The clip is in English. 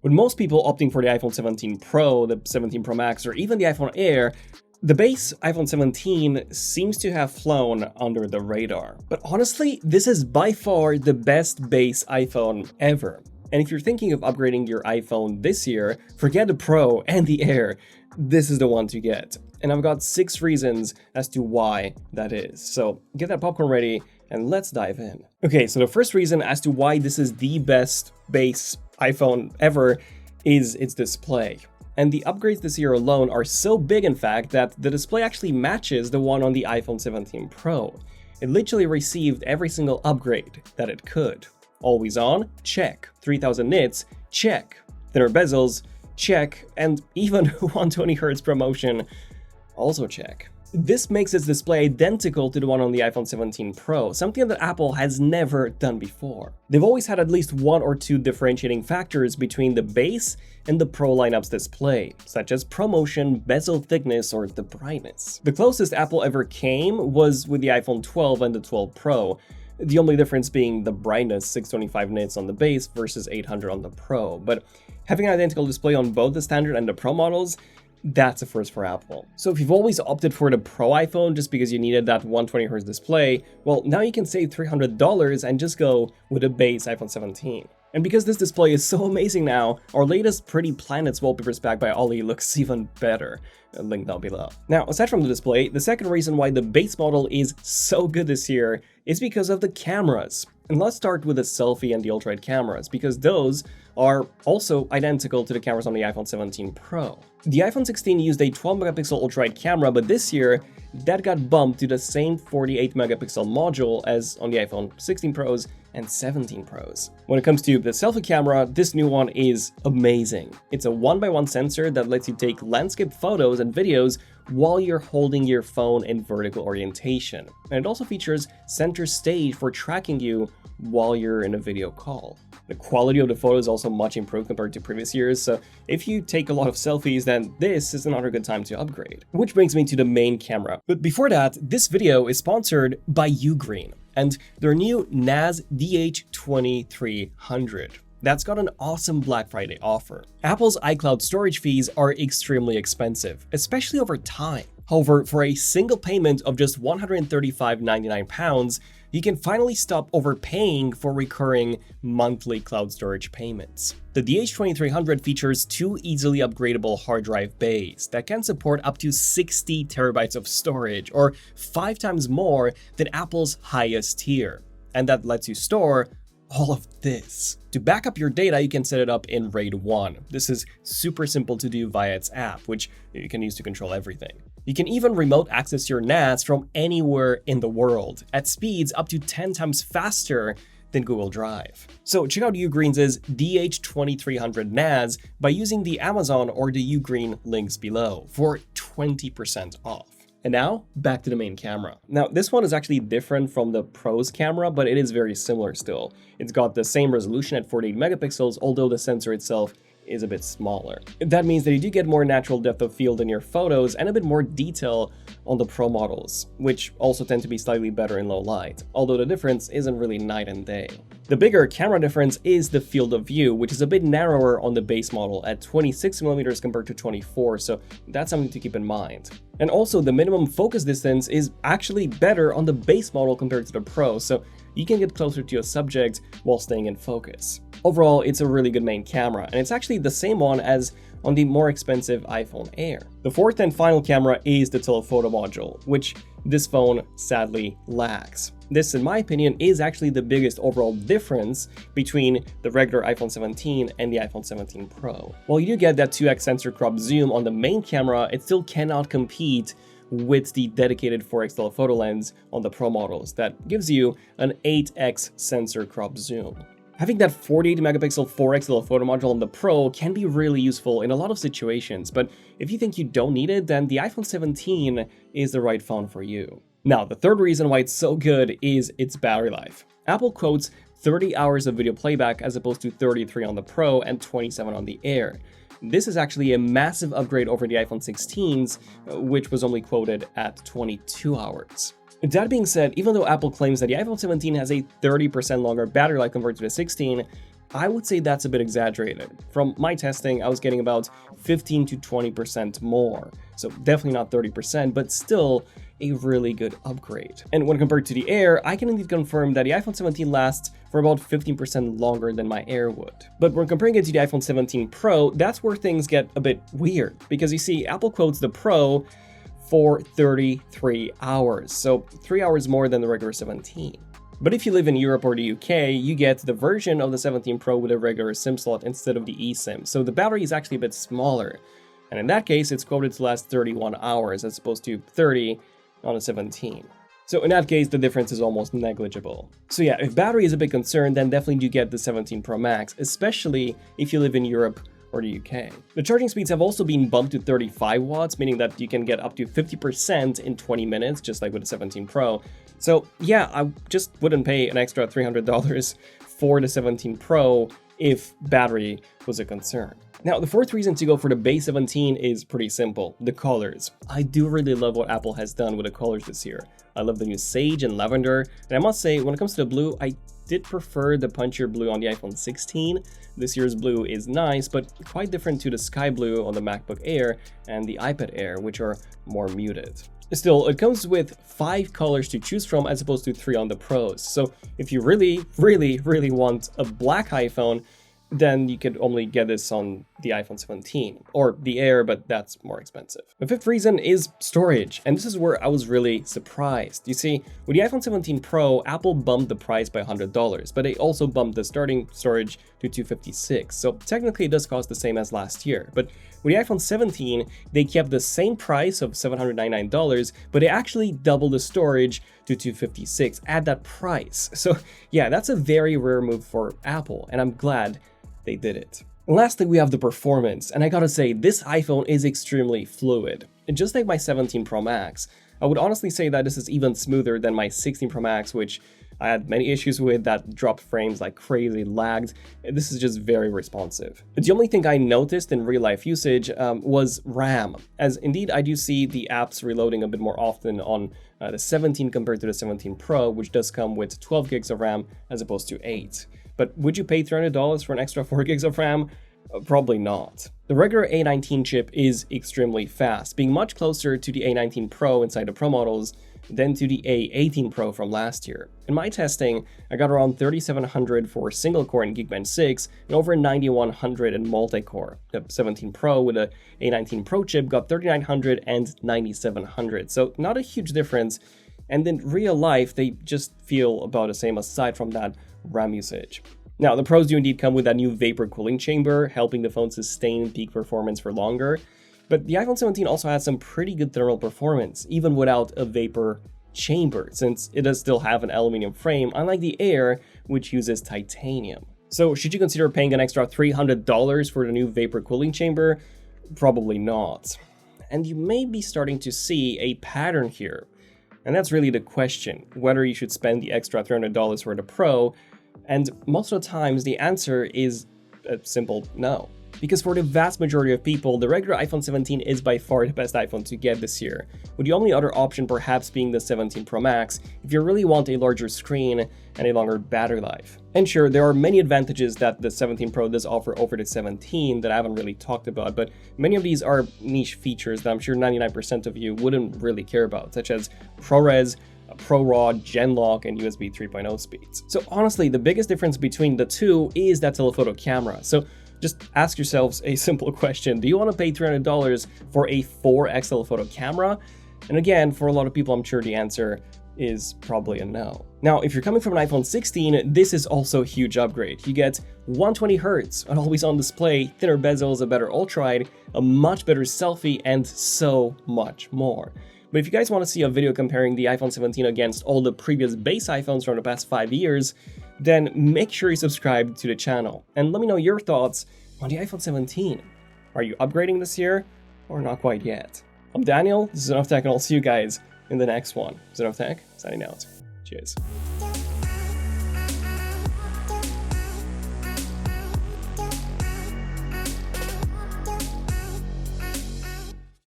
With most people opting for the iPhone 17 Pro, the 17 Pro Max, or even the iPhone Air, the base iPhone 17 seems to have flown under the radar. But honestly, this is by far the best base iPhone ever. And if you're thinking of upgrading your iPhone this year, forget the Pro and the Air, this is the one to get. And I've got 6 reasons as to why that is. So get that popcorn ready and let's dive in. Okay, so the first reason as to why this is the best base iPhone ever is its display. And the upgrades this year alone are so big, in fact, that the display actually matches the one on the iPhone 17 Pro. It literally received every single upgrade that it could. Always on? Check. 3000 nits? Check. Thinner bezels? Check. And even 120Hz ProMotion? Also check. This makes its display identical to the one on the iPhone 17 Pro, something that Apple has never done before. They've always had at least 1 or 2 differentiating factors between the base and the Pro lineup's display, such as ProMotion, bezel thickness, or the brightness. The closest Apple ever came was with the iPhone 12 and the 12 Pro, the only difference being the brightness, 625 nits on the base versus 800 on the Pro. But having an identical display on both the standard and the Pro models, that's a first for Apple. So if you've always opted for the Pro iPhone just because you needed that 120Hz display, well, now you can save $300 and just go with a base iPhone 17. And because this display is so amazing now, our latest Pretty Planets wallpapers pack by Ollie looks even better. A link down below. Now, aside from the display, the second reason why the base model is so good this year is because of the cameras. And let's start with the selfie and the ultra-wide cameras, because those are also identical to the cameras on the iPhone 17 Pro. The iPhone 16 used a 12 megapixel ultra-wide camera, but this year, that got bumped to the same 48 megapixel module as on the iPhone 16 Pros and 17 Pros. When it comes to the selfie camera, this new one is amazing. It's a 1x1 sensor that lets you take landscape photos and videos while you're holding your phone in vertical orientation. And it also features center stage for tracking you while you're in a video call. The quality of the photo is also much improved compared to previous years, so if you take a lot of selfies, then this is another good time to upgrade. Which brings me to the main camera. But before that, this video is sponsored by UGREEN and their new NAS DH2300. That's got an awesome Black Friday offer. Apple's iCloud storage fees are extremely expensive, especially over time. However, for a single payment of just £135.99, you can finally stop overpaying for recurring monthly cloud storage payments. The DH2300 features 2 easily upgradable hard drive bays that can support up to 60 terabytes of storage, or 5 times more than Apple's highest tier. And that lets you store all of this. To back up your data, you can set it up in RAID 1. This is super simple to do via its app, which you can use to control everything. You can even remote access your NAS from anywhere in the world at speeds up to 10 times faster than Google Drive. So check out UGREEN's DH2300 NAS by using the Amazon or the UGREEN links below for 20% off. And now, back to the main camera. Now, this one is actually different from the Pro's camera, but it is very similar still. It's got the same resolution at 48 megapixels, although the sensor itself is a bit smaller. That means that you do get more natural depth of field in your photos and a bit more detail on the Pro models, which also tend to be slightly better in low light, although the difference isn't really night and day. The bigger camera difference is the field of view, which is a bit narrower on the base model at 26mm compared to 24, so that's something to keep in mind. And also, the minimum focus distance is actually better on the base model compared to the Pro, so you can get closer to your subject while staying in focus. Overall, it's a really good main camera, and it's actually the same one as on the more expensive iPhone Air. The fourth and final camera is the telephoto module, which this phone sadly lacks. This, in my opinion, is actually the biggest overall difference between the regular iPhone 17 and the iPhone 17 Pro. While you do get that 2x sensor crop zoom on the main camera, it still cannot compete with the dedicated 4x telephoto lens on the Pro models that gives you an 8x sensor crop zoom. Having that 48 megapixel 4x telephoto module on the Pro can be really useful in a lot of situations, but if you think you don't need it, then the iPhone 17 is the right phone for you. Now, the third reason why it's so good is its battery life. Apple quotes 30 hours of video playback as opposed to 33 on the Pro and 27 on the Air. This is actually a massive upgrade over the iPhone 16's, which was only quoted at 22 hours. That being said, even though Apple claims that the iPhone 17 has a 30% longer battery life compared to the 16, I would say that's a bit exaggerated. From my testing, I was getting about 15 to 20% more. So definitely not 30%, but still a really good upgrade. And when compared to the Air, I can indeed confirm that the iPhone 17 lasts for about 15% longer than my Air would. But when comparing it to the iPhone 17 Pro, that's where things get a bit weird, because you see, Apple quotes the Pro for 33 hours, so 3 hours more than the regular 17. But if you live in Europe or the UK, you get the version of the 17 Pro with a regular SIM slot instead of the eSIM, so the battery is actually a bit smaller. And in that case, it's quoted to last 31 hours as opposed to 30 on a 17. So in that case, the difference is almost negligible. So yeah, if battery is a big concern, then definitely do get the 17 Pro Max, especially if you live in Europe or the UK. The charging speeds have also been bumped to 35 watts, meaning that you can get up to 50% in 20 minutes, just like with the 17 Pro. So yeah, I just wouldn't pay an extra $300 for the 17 Pro if battery was a concern. Now, the fourth reason to go for the base 17 is pretty simple: the colors. I do really love what Apple has done with the colors this year. I love the new sage and lavender, and I must say, when it comes to the blue, I did prefer the punchier blue on the iPhone 16. This year's blue is nice, but quite different to the sky blue on the MacBook Air and the iPad Air, which are more muted. Still, it comes with 5 colors to choose from as opposed to 3 on the Pros. So if you really want a black iPhone, then you could only get this on the iPhone 17 or the Air, but that's more expensive. The fifth reason is storage, and this is where I was really surprised. You see, with the iPhone 17 Pro, Apple bumped the price by $100, but they also bumped the starting storage to $256. So technically it does cost the same as last year, but with the iPhone 17, they kept the same price of $799, but they actually doubled the storage to $256 at that price. So yeah, that's a very rare move for Apple, and I'm glad they did it. Lastly, we have the performance, and I gotta say, this iPhone is extremely fluid. And just like my 17 Pro Max, I would honestly say that this is even smoother than my 16 Pro Max, which I had many issues with, that dropped frames like crazy, lagged. This is just very responsive. But the only thing I noticed in real life usage was RAM, as indeed I do see the apps reloading a bit more often on the 17 compared to the 17 Pro, which does come with 12 gigs of RAM as opposed to 8. But would you pay $300 for an extra 4 gigs of RAM? Probably not. The regular A19 chip is extremely fast, being much closer to the A19 Pro inside the Pro models than to the A18 Pro from last year. In my testing, I got around 3700 for single core in Geekbench 6 and over 9100 in multi-core. The 17 Pro with the A19 Pro chip got 3900 and 9700, so not a huge difference. And in real life, they just feel about the same aside from that RAM usage. Now, the Pros do indeed come with that new vapor cooling chamber, helping the phone sustain peak performance for longer. But the iPhone 17 also has some pretty good thermal performance, even without a vapor chamber, since it does still have an aluminum frame, unlike the Air, which uses titanium. So should you consider paying an extra $300 for the new vapor cooling chamber? Probably not. And you may be starting to see a pattern here. And that's really the question, whether you should spend the extra $300 for the Pro. And most of the times the answer is a simple no. Because for the vast majority of people, the regular iPhone 17 is by far the best iPhone to get this year, with the only other option perhaps being the 17 Pro Max if you really want a larger screen and a longer battery life. And sure, there are many advantages that the 17 Pro does offer over the 17 that I haven't really talked about, but many of these are niche features that I'm sure 99% of you wouldn't really care about, such as ProRes, ProRAW, Genlock, and USB 3.0 speeds. So honestly, the biggest difference between the two is that telephoto camera. So just ask yourselves a simple question: do you want to pay $300 for a 4x telephoto camera? And again, for a lot of people, I'm sure the answer is probably a no. Now, if you're coming from an iPhone 16, this is also a huge upgrade. You get 120Hz, an always-on display, thinner bezels, a better ultra-wide, a much better selfie, and so much more. But if you guys want to see a video comparing the iPhone 17 against all the previous base iPhones from the past 5 years, then make sure you subscribe to the channel. And let me know your thoughts on the iPhone 17. Are you upgrading this year, or not quite yet? I'm Daniel, this is ZONEofTECH, and I'll see you guys in the next one. ZONEofTECH, signing out. Cheers.